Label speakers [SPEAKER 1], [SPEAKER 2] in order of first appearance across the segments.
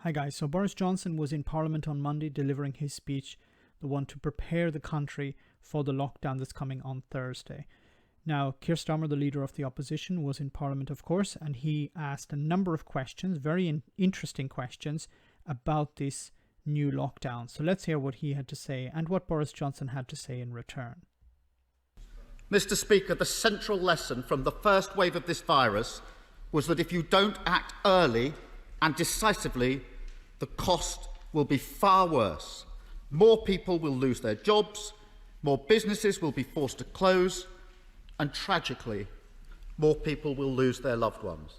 [SPEAKER 1] Hi guys, so Boris Johnson was in Parliament on Monday delivering his speech, the one to prepare the country for the lockdown that's coming on Thursday. Now, Keir Starmer, the leader of the opposition, was in Parliament, of course, and he asked a number of questions, very interesting questions, about this new lockdown. So let's hear what he had to say and what Boris Johnson had to say in return.
[SPEAKER 2] Mr. Speaker, the central lesson from the first wave of this virus was that if you don't act early and decisively, the cost will be far worse. More people will lose their jobs, more businesses will be forced to close, and tragically, more people will lose their loved ones.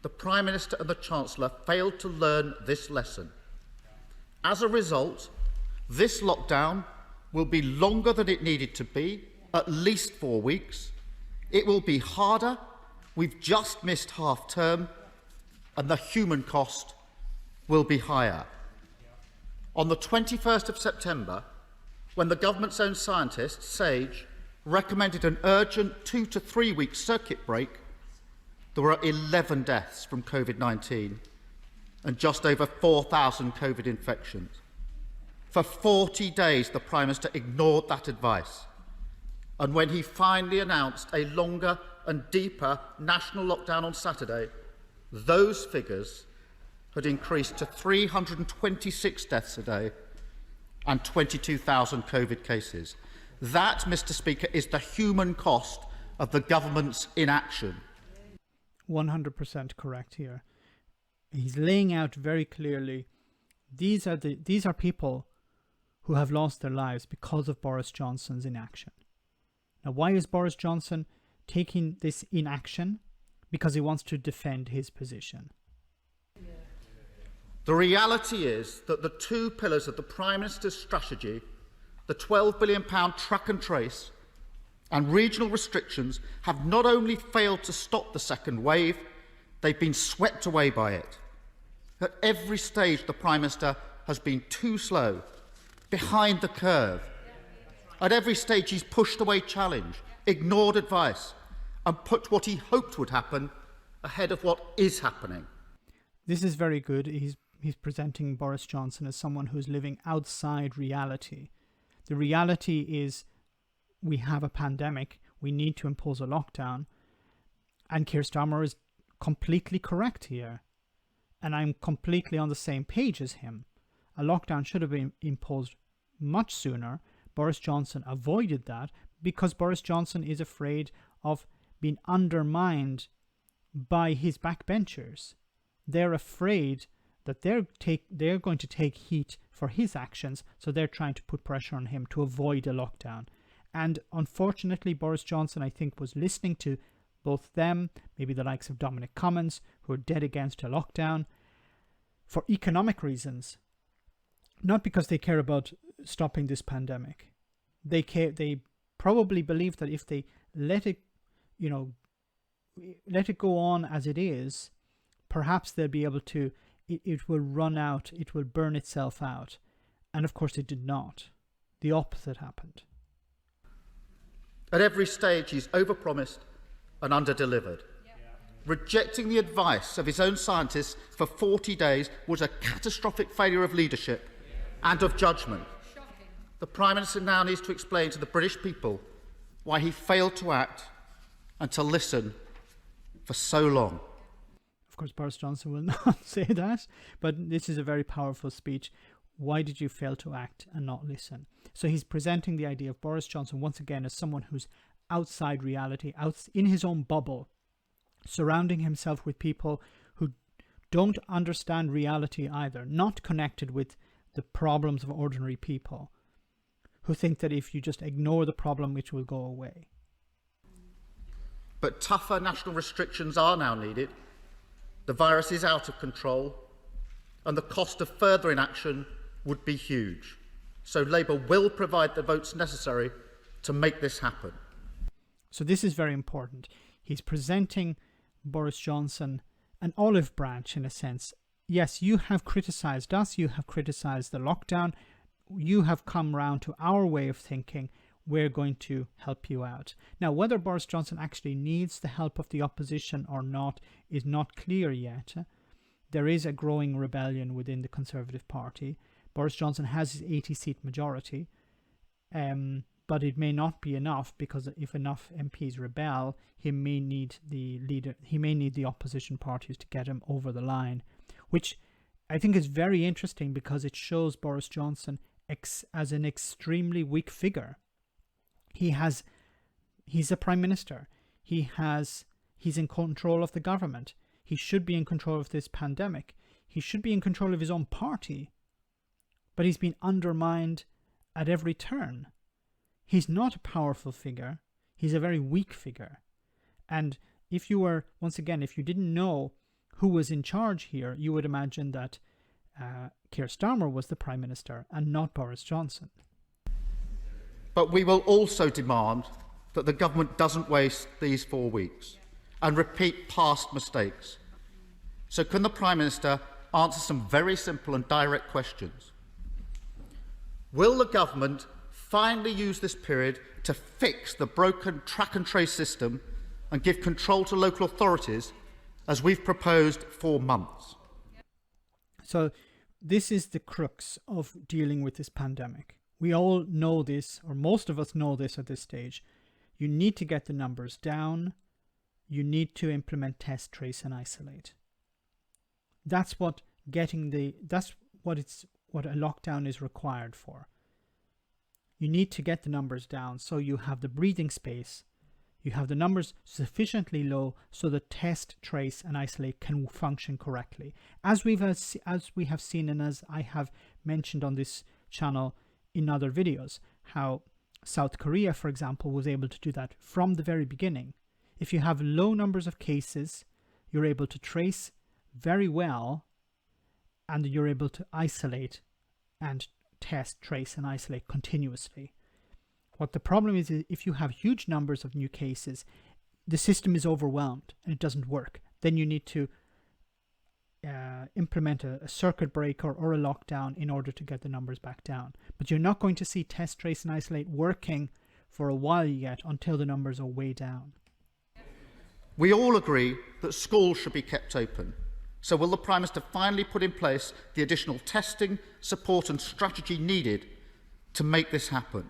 [SPEAKER 2] The Prime Minister and the Chancellor failed to learn this lesson. As a result, this lockdown will be longer than it needed to be, at least 4 weeks. It will be harder. We've just missed half term, and the human cost will be higher. On the 21st of September, when the government's own scientist, SAGE, recommended an urgent 2 to 3 week circuit break, there were 11 deaths from COVID-19 and just over 4,000 COVID infections. For 40 days, the Prime Minister ignored that advice. And when he finally announced a longer and deeper national lockdown on Saturday, those figures had increased to 326 deaths a day and 22,000 COVID cases. That, Mr. Speaker, is the human cost of the government's inaction.
[SPEAKER 1] 100% correct here. He's laying out very clearly these are people who have lost their lives because of Boris Johnson's inaction. Now, why is Boris Johnson taking this inaction? Because he wants to defend his position.
[SPEAKER 2] The reality is that the two pillars of the Prime Minister's strategy, the £12 billion track and trace and regional restrictions, have not only failed to stop the second wave, they've been swept away by it. At every stage, the Prime Minister has been too slow, behind the curve. At every stage, he's pushed away challenge, ignored advice, and put what he hoped would happen ahead of what is happening.
[SPEAKER 1] This is very good. He's presenting Boris Johnson as someone who's living outside reality. The reality is we have a pandemic. We need to impose a lockdown. And Keir Starmer is completely correct here. And I'm completely on the same page as him. A lockdown should have been imposed much sooner. Boris Johnson avoided that because Boris Johnson is afraid of being undermined by his backbenchers. They're afraid that they're going to take heat for his actions, so they're trying to put pressure on him to avoid a lockdown. And unfortunately, Boris Johnson, I think, was listening to both them, maybe the likes of Dominic Cummings, who are dead against a lockdown, for economic reasons, not because they care about stopping this pandemic. They probably believe that if they let it go on as it is, perhaps they'll be able to, it will run out, it will burn itself out. And of course it did not. The opposite happened.
[SPEAKER 2] At every stage, he's overpromised and underdelivered. Rejecting the advice of his own scientists for 40 days was a catastrophic failure of leadership and of judgment. The Prime Minister now needs to explain to the British people why he failed to act and to listen for so long.
[SPEAKER 1] Of course, Boris Johnson will not say that, but this is a very powerful speech. Why did you fail to act and not listen? So he's presenting the idea of Boris Johnson once again as someone who's outside reality, out in his own bubble, surrounding himself with people who don't understand reality either, not connected with the problems of ordinary people, who think that if you just ignore the problem, it will go away.
[SPEAKER 2] But tougher national restrictions are now needed. The virus is out of control, and the cost of further inaction would be huge. So Labour will provide the votes necessary to make this happen.
[SPEAKER 1] So this is very important. He's presenting Boris Johnson an olive branch in a sense. Yes, you have criticised us, you have criticised the lockdown, you have come round to our way of thinking, we're going to help you out. Now, whether Boris Johnson actually needs the help of the opposition or not is not clear yet. there is a growing rebellion within the Conservative Party. Boris Johnson has his 80-seat majority, but it may not be enough, because if enough MPs rebel, he may need the opposition parties to get him over the line, which I think is very interesting, because it shows Boris Johnson as an extremely weak figure. He's a prime minister. He's in control of the government. He should be in control of this pandemic. He should be in control of his own party. But he's been undermined at every turn. He's not a powerful figure. He's a very weak figure. And if you didn't know who was in charge here, you would imagine that Keir Starmer was the Prime Minister and not Boris Johnson.
[SPEAKER 2] But we will also demand that the government doesn't waste these 4 weeks and repeat past mistakes. So can the Prime Minister answer some very simple and direct questions? Will the government finally use this period to fix the broken track and trace system and give control to local authorities, as we've proposed for months?
[SPEAKER 1] So this is the crux of dealing with this pandemic. We all know this, or most of us know this at this stage. You need to get the numbers down. You need to implement test, trace, and isolate. That's what a lockdown is required for. You need to get the numbers down so you have the breathing space. You have the numbers sufficiently low so that test, trace, and isolate can function correctly. As we have seen, and as I have mentioned on this channel in other videos, how South Korea, for example, was able to do that from the very beginning. If you have low numbers of cases, you're able to trace very well, and you're able to isolate and test, trace, and isolate continuously. What the problem is if you have huge numbers of new cases, the system is overwhelmed and it doesn't work. Then you need to implement a circuit breaker or a lockdown in order to get the numbers back down. But you're not going to see test, trace, and isolate working for a while yet, until the numbers are way down.
[SPEAKER 2] We all agree that schools should be kept open. So will the Prime Minister finally put in place the additional testing, support and strategy needed to make this happen?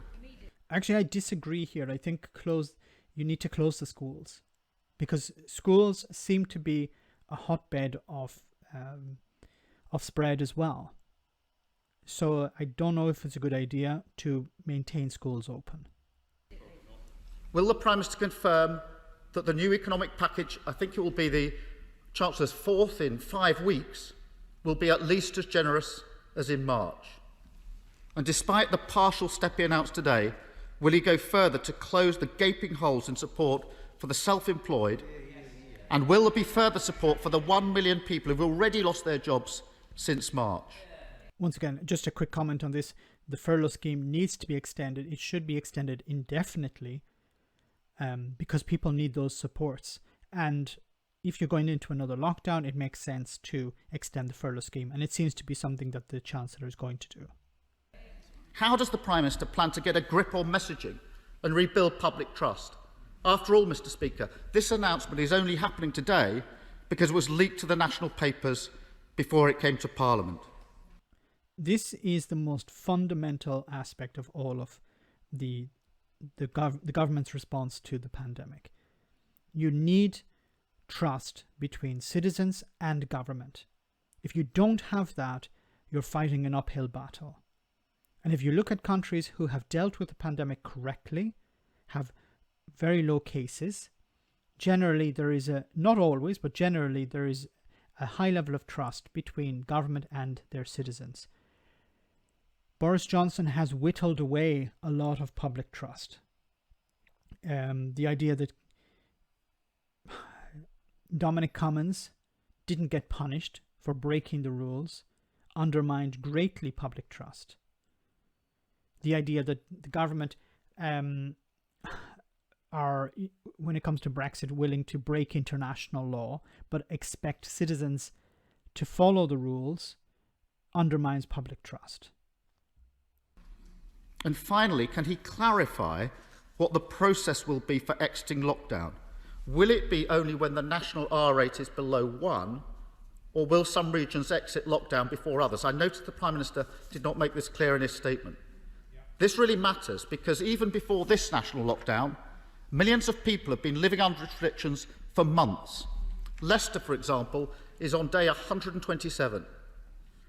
[SPEAKER 1] Actually, I disagree here. I think you need to close the schools, because schools seem to be a hotbed of spread as well. So I don't know if it's a good idea to maintain schools open.
[SPEAKER 2] Will the Prime Minister confirm that the new economic package, I think it will be the Chancellor's 4th in 5 weeks, will be at least as generous as in March? And despite the partial step he announced today, will he go further to close the gaping holes in support for the self-employed? And will there be further support for the 1 million people who've already lost their jobs since March?
[SPEAKER 1] Once again, just a quick comment on this. The furlough scheme needs to be extended. It should be extended indefinitely, because people need those supports. And if you're going into another lockdown, it makes sense to extend the furlough scheme. And it seems to be something that the Chancellor is going to do.
[SPEAKER 2] How does the Prime Minister plan to get a grip on messaging and rebuild public trust? After all, Mr. Speaker, this announcement is only happening today because it was leaked to the national papers before it came to Parliament.
[SPEAKER 1] This is the most fundamental aspect of all of the government's response to the pandemic. You need trust between citizens and government. If you don't have that, you're fighting an uphill battle. And if you look at countries who have dealt with the pandemic correctly, have very low cases, generally there is not always, but generally there is a high level of trust between government and their citizens. Boris Johnson has whittled away a lot of public trust. The idea that Dominic Cummings didn't get punished for breaking the rules undermined greatly public trust. The idea that the government are, when it comes to Brexit, willing to break international law but expect citizens to follow the rules undermines public trust.
[SPEAKER 2] And finally, can he clarify what the process will be for exiting lockdown? Will it be only when the national R rate is below 1, Or will some regions exit lockdown before others? I noticed the Prime Minister did not make this clear in his statement. This really matters because even before this national lockdown, millions of people have been living under restrictions for months. Leicester, for example, is on day 127.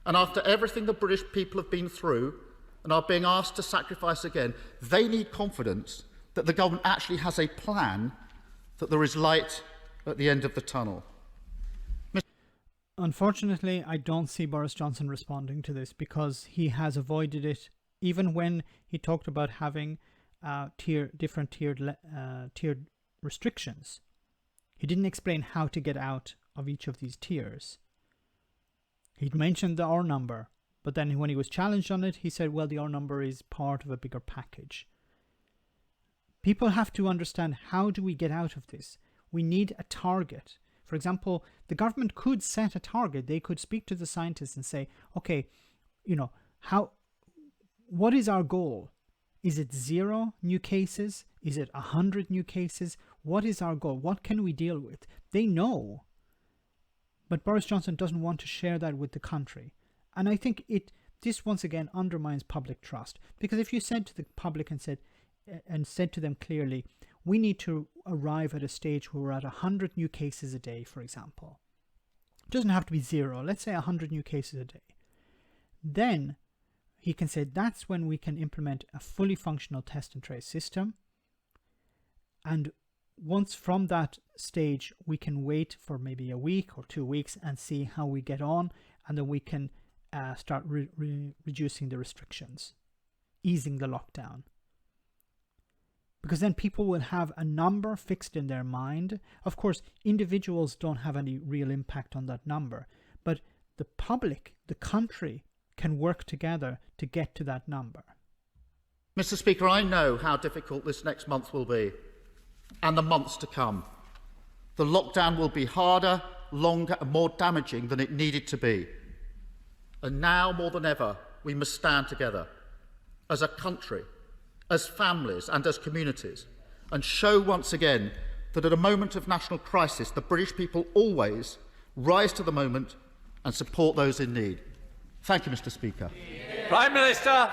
[SPEAKER 2] And after everything the British people have been through and are being asked to sacrifice again, they need confidence that the government actually has a plan, that there is light at the end of the tunnel.
[SPEAKER 1] Unfortunately, I don't see Boris Johnson responding to this because he has avoided it. Even when he talked about having different tiered restrictions, he didn't explain how to get out of each of these tiers. He'd mentioned the R number, but then when he was challenged on it, he said, well, the R number is part of a bigger package. People have to understand, how do we get out of this? We need a target. For example, the government could set a target. They could speak to the scientists and say, okay, what is our goal? Is it 0 new cases? Is it 100 new cases? What is our goal? What can we deal with? They know. But Boris Johnson doesn't want to share that with the country. And I think this once again undermines public trust. Because if you said to the public and said to them clearly, we need to arrive at a stage where we're at 100 new cases a day, for example. It doesn't have to be 0. Let's say 100 new cases a day. Then he can say that's when we can implement a fully functional test and trace system. And once from that stage, we can wait for maybe a week or 2 weeks and see how we get on. And then we can start reducing the restrictions, easing the lockdown. Because then people will have a number fixed in their mind. Of course, individuals don't have any real impact on that number, but the public, the country, can work together to get to that number.
[SPEAKER 2] Mr. Speaker, I know how difficult this next month will be, and the months to come. The lockdown will be harder, longer, and more damaging than it needed to be. And now, more than ever, we must stand together as a country, as families and as communities, and show once again that at a moment of national crisis, the British people always rise to the moment and support those in need. Thank you, Mr. Speaker.
[SPEAKER 3] Prime Minister.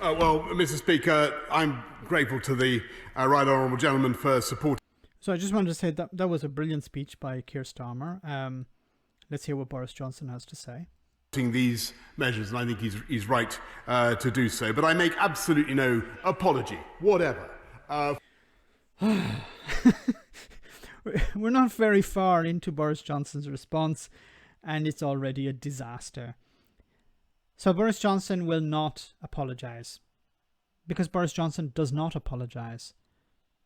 [SPEAKER 4] Well, Mr. Speaker, I'm grateful to the right honourable gentleman for supporting.
[SPEAKER 1] So I just wanted to say that was a brilliant speech by Keir Starmer. Let's hear what Boris Johnson has to say.
[SPEAKER 4] These measures, and I think he's right to do so. But I make absolutely no apology, whatever.
[SPEAKER 1] We're not very far into Boris Johnson's response, and it's already a disaster. So Boris Johnson will not apologise, because Boris Johnson does not apologise.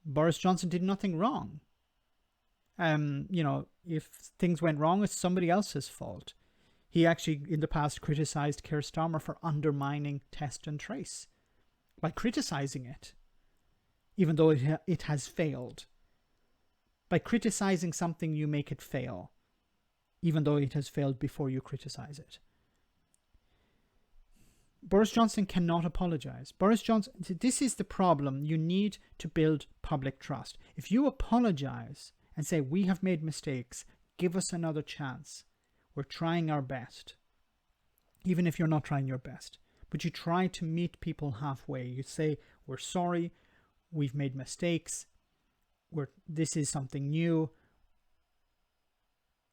[SPEAKER 1] Boris Johnson did nothing wrong. If things went wrong, it's somebody else's fault. He actually, in the past, criticised Keir Starmer for undermining test and trace by criticising it, even though it has failed. By criticising something, you make it fail, even though it has failed before you criticise it. Boris Johnson cannot apologise. Boris Johnson, this is the problem. You need to build public trust. If you apologise and say, we have made mistakes, give us another chance. We're trying our best, even if you're not trying your best. But you try to meet people halfway. You say, we're sorry, we've made mistakes, this is something new.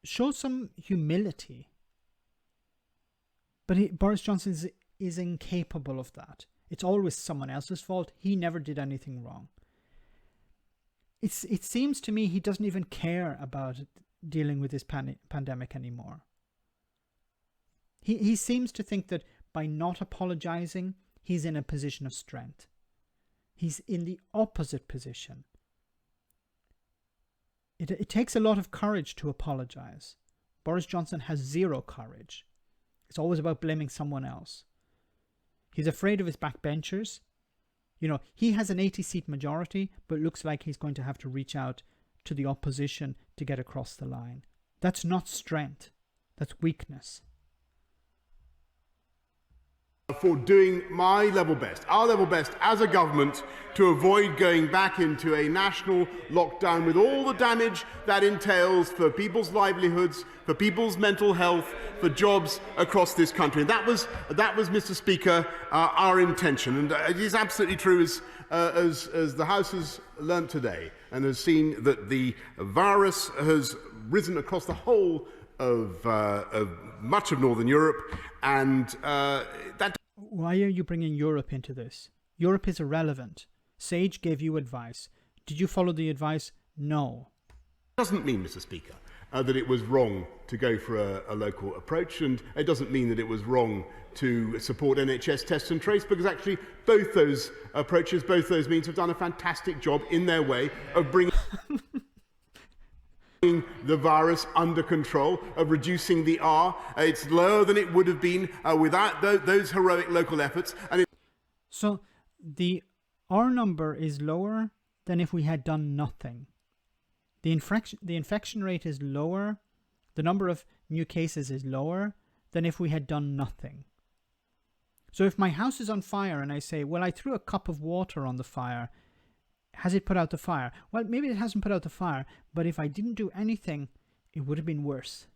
[SPEAKER 1] Show some humility. But Boris Johnson is incapable of that. It's always someone else's fault. He never did anything wrong. It seems to me he doesn't even care about dealing with this pandemic anymore. He seems to think that by not apologizing, he's in a position of strength. He's in the opposite position. It takes a lot of courage to apologize. Boris Johnson has zero courage. It's always about blaming someone else. He's afraid of his backbenchers. He has an 80-seat majority, but it looks like he's going to have to reach out to the opposition to get across the line. That's not strength. That's weakness.
[SPEAKER 4] For doing my level best, our level best as a government, to avoid going back into a national lockdown with all the damage that entails for people's livelihoods, for people's mental health, for jobs across this country. And that was, Mr. Speaker, our intention. And it is absolutely true, as the House has learnt today and has seen, that the virus has risen across the whole of much of Northern Europe, and that.
[SPEAKER 1] Why are you bringing Europe into this? Europe is irrelevant. Sage gave you advice. Did you follow the advice? No.
[SPEAKER 4] Doesn't mean, Mr. Speaker, that it was wrong to go for a local approach, and it doesn't mean that it was wrong to support NHS test and trace, because actually both those approaches, both those means have done a fantastic job in their way of bringing the virus under control, of reducing the R. It's lower than it would have been without those heroic local efforts.
[SPEAKER 1] So the R number is lower than if we had done nothing. The infection rate is lower. The number of new cases is lower than if we had done nothing. So if my house is on fire and I say, well, I threw a cup of water on the fire, has it put out the fire? Well, maybe it hasn't put out the fire, but if I didn't do anything, it would have been worse.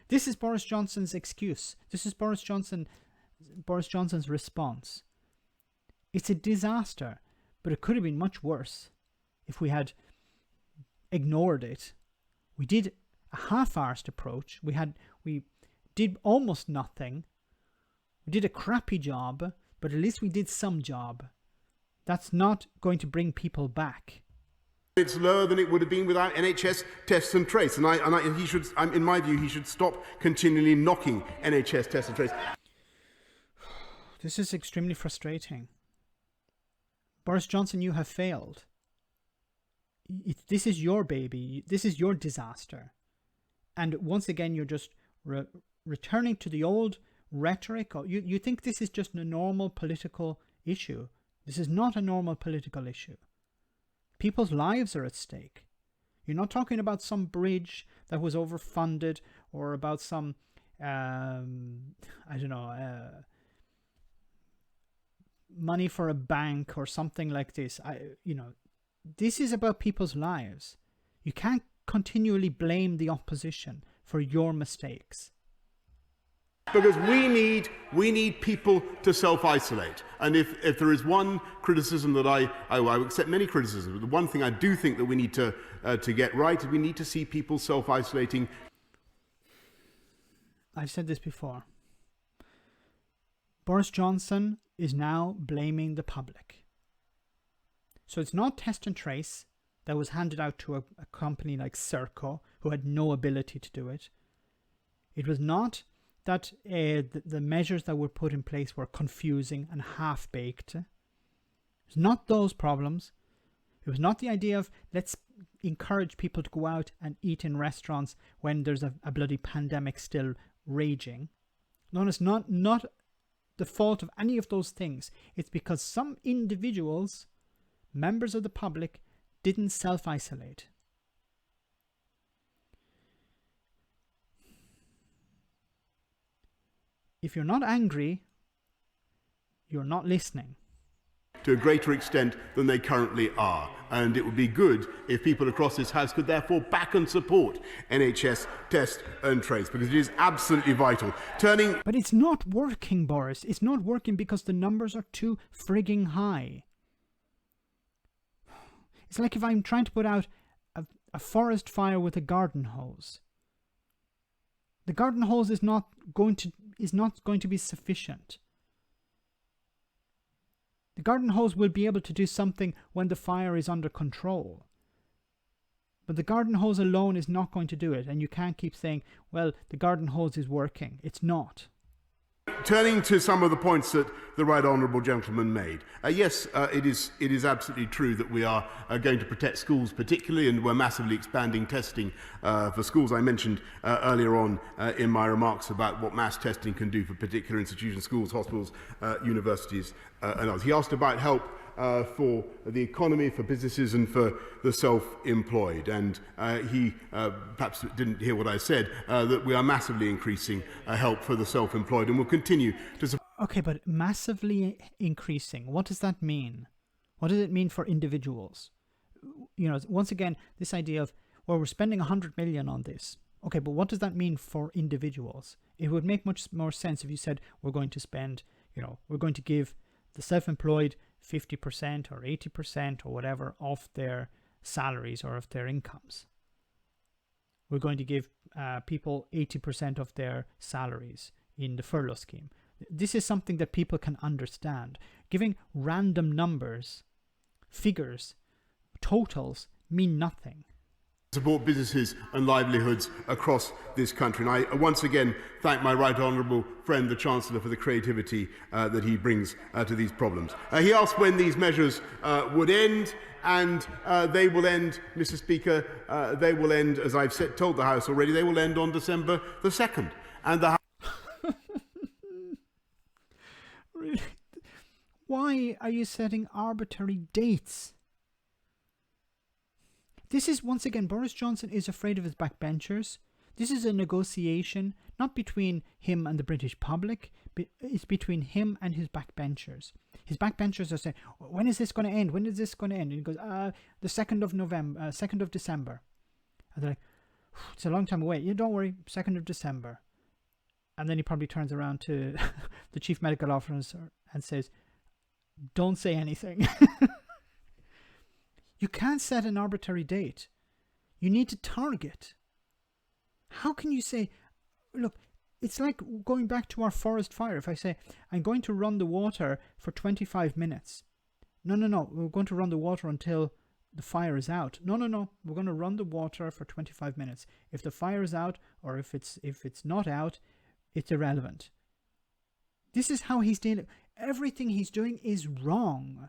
[SPEAKER 1] This is Boris Johnson's excuse. This is Boris Johnson's response. It's a disaster, but it could have been much worse if we had ignored it. We did a half-arsed approach. We did almost nothing. We did a crappy job, but at least we did some job. That's not going to bring people back.
[SPEAKER 4] It's lower than it would have been without NHS tests and trace, and he should, in my view, he should stop continually knocking NHS tests and trace.
[SPEAKER 1] This is extremely frustrating. Boris Johnson, you have failed. This is your baby. This is your disaster. And once again, you're just returning to the old rhetoric. You think this is just a normal political issue. This is not a normal political issue. People's lives are at stake. You're not talking about some bridge that was overfunded, or about some, money for a bank or something like this. This is about people's lives. You can't continually blame the opposition for your mistakes.
[SPEAKER 4] Because we need people to self-isolate. And if there is one criticism that I accept many criticisms, but the one thing I do think that we need to get right is we need to see people self-isolating.
[SPEAKER 1] I've said this before. Boris Johnson is now blaming the public. So it's not test and trace that was handed out to a company like Serco, who had no ability to do it. It was not that the measures that were put in place were confusing and half-baked. It was not those problems. It was not the idea of let's encourage people to go out and eat in restaurants when there's a bloody pandemic still raging. No, it's not the fault of any of those things. It's because some individuals, members of the public, didn't self-isolate. If you're not angry, you're not listening.
[SPEAKER 4] To a greater extent than they currently are. And it would be good if people across this House could therefore back and support NHS test and trace, because it is absolutely vital.
[SPEAKER 1] But it's not working, Boris. It's not working because the numbers are too frigging high. It's like if I'm trying to put out a forest fire with a garden hose. The garden hose is not going to be sufficient. The garden hose will be able to do something when the fire is under control. But the garden hose alone is not going to do it, and you can't keep saying, well, the garden hose is working. It's not.
[SPEAKER 4] Turning to some of the points that the right honourable gentleman made. Yes, it is absolutely true that we are going to protect schools particularly, and we're massively expanding testing for schools. I mentioned earlier on in my remarks about what mass testing can do for particular institutions, schools, hospitals, universities and others. He asked about help for the economy, for businesses and for the self-employed. And he perhaps didn't hear what I said, that we are massively increasing help for the self-employed and will continue to support.
[SPEAKER 1] Okay, but massively increasing, what does that mean? What does it mean for individuals? You know, once again, this idea of, well, we're spending 100 million on this. Okay, but what does that mean for individuals? It would make much more sense if you said we're going to spend, you know, we're going to give the self-employed 50% or 80% or whatever of their salaries or of their incomes. We're going to give people 80% of their salaries in the furlough scheme. This is something that people can understand. Giving random numbers, figures, totals mean nothing.
[SPEAKER 4] Support businesses and livelihoods across this country. And I once again thank my right honourable friend, the Chancellor, for the creativity that he brings to these problems. He asked when these measures would end, and they will end, Mr. Speaker, they will end, as I've told the House already, they will end on December the 2nd. And the
[SPEAKER 1] Really? Why are you setting arbitrary dates? This is, once again, Boris Johnson is afraid of his backbenchers. This is a negotiation, not between him and the British public, but it's between him and his backbenchers. His backbenchers are saying, when is this going to end? When is this going to end? And he goes, the 2nd of November, 2nd of December. And they're like, it's a long time away. Yeah, don't worry, 2nd of December. And then he probably turns around to the chief medical officer and says, don't say anything. You can't set an arbitrary date. You need to target. How can you say, look, it's like going back to our forest fire. If I say, I'm going to run the water for 25 minutes. No, we're going to run the water until the fire is out. No, we're going to run the water for 25 minutes. If the fire is out or if it's not out, it's irrelevant. This is how he's dealing. Everything he's doing is wrong.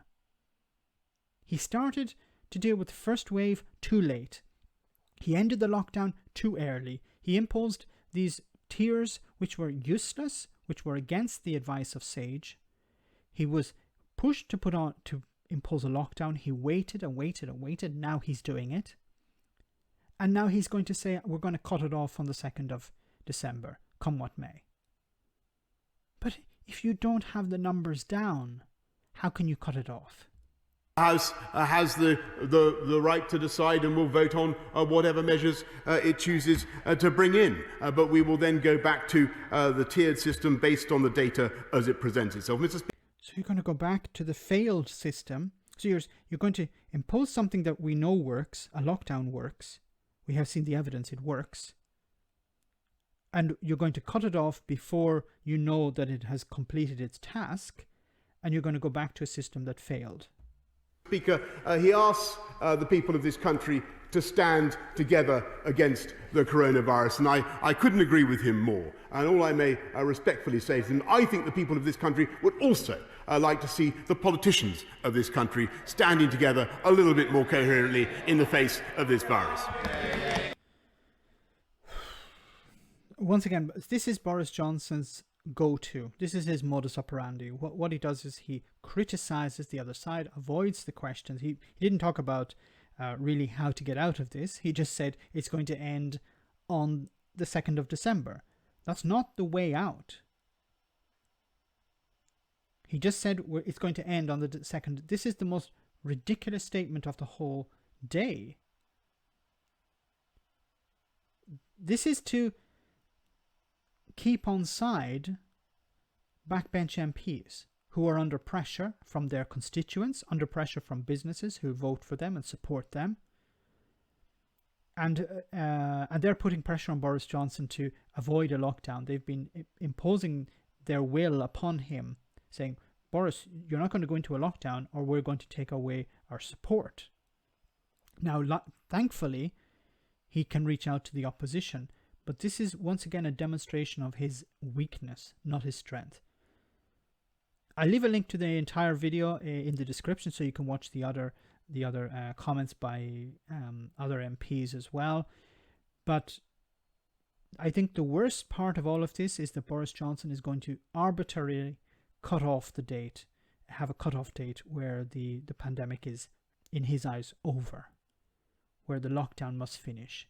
[SPEAKER 1] He started to deal with the first wave too late. He ended the lockdown too early. He imposed these tiers which were useless, which were against the advice of SAGE. He was pushed to impose a lockdown. He waited and waited and waited. Now he's doing it. And now he's going to say, we're going to cut it off on the 2nd of December, come what may. But if you don't have the numbers down, how can you cut it off?
[SPEAKER 4] The House has the right to decide and will vote on whatever measures it chooses to bring in. But we will then go back to the tiered system based on the data as it presents itself. Mr. Speaker.
[SPEAKER 1] So you're going to go back to the failed system. So you're going to impose something that we know works, a lockdown works. We have seen the evidence it works. And you're going to cut it off before you know that it has completed its task. And you're going to go back to a system that failed.
[SPEAKER 4] Speaker, he asks the people of this country to stand together against the coronavirus, and I couldn't agree with him more. And all I may respectfully say to him, I think the people of this country would also like to see the politicians of this country standing together a little bit more coherently in the face of this virus.
[SPEAKER 1] Once again, this is Boris Johnson's go-to. This is his modus operandi. What he does is he criticizes the other side, avoids the questions. He didn't talk about really how to get out of this. He just said it's going to end on the 2nd of December. That's not the way out. He just said it's going to end on the 2nd. This is the most ridiculous statement of the whole day. This is to keep on side backbench MPs who are under pressure from their constituents, under pressure from businesses who vote for them and support them. And they're putting pressure on Boris Johnson to avoid a lockdown. They've been imposing their will upon him, saying, Boris, you're not going to go into a lockdown or we're going to take away our support. Now, thankfully, he can reach out to the opposition. But this is once again a demonstration of his weakness, not his strength. I'll leave a link to the entire video in the description so you can watch the other comments by other MPs as well. But I think the worst part of all of this is that Boris Johnson is going to arbitrarily cut off the date, have a cut-off date where the pandemic is, in his eyes, over, where the lockdown must finish.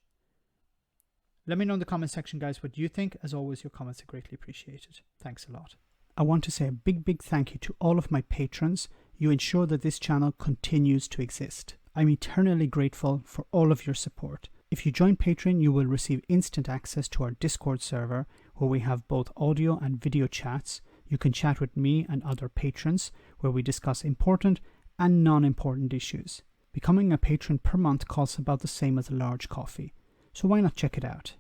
[SPEAKER 1] Let me know in the comment section, guys, what you think. As always, your comments are greatly appreciated. Thanks a lot. I want to say a big thank you to all of my patrons. You ensure that this channel continues to exist. I'm eternally grateful for all of your support. If you join Patreon, you will receive instant access to our Discord server, where we have both audio and video chats. You can chat with me and other patrons, where we discuss important and non-important issues. Becoming a patron per month costs about the same as a large coffee, so why not check it out?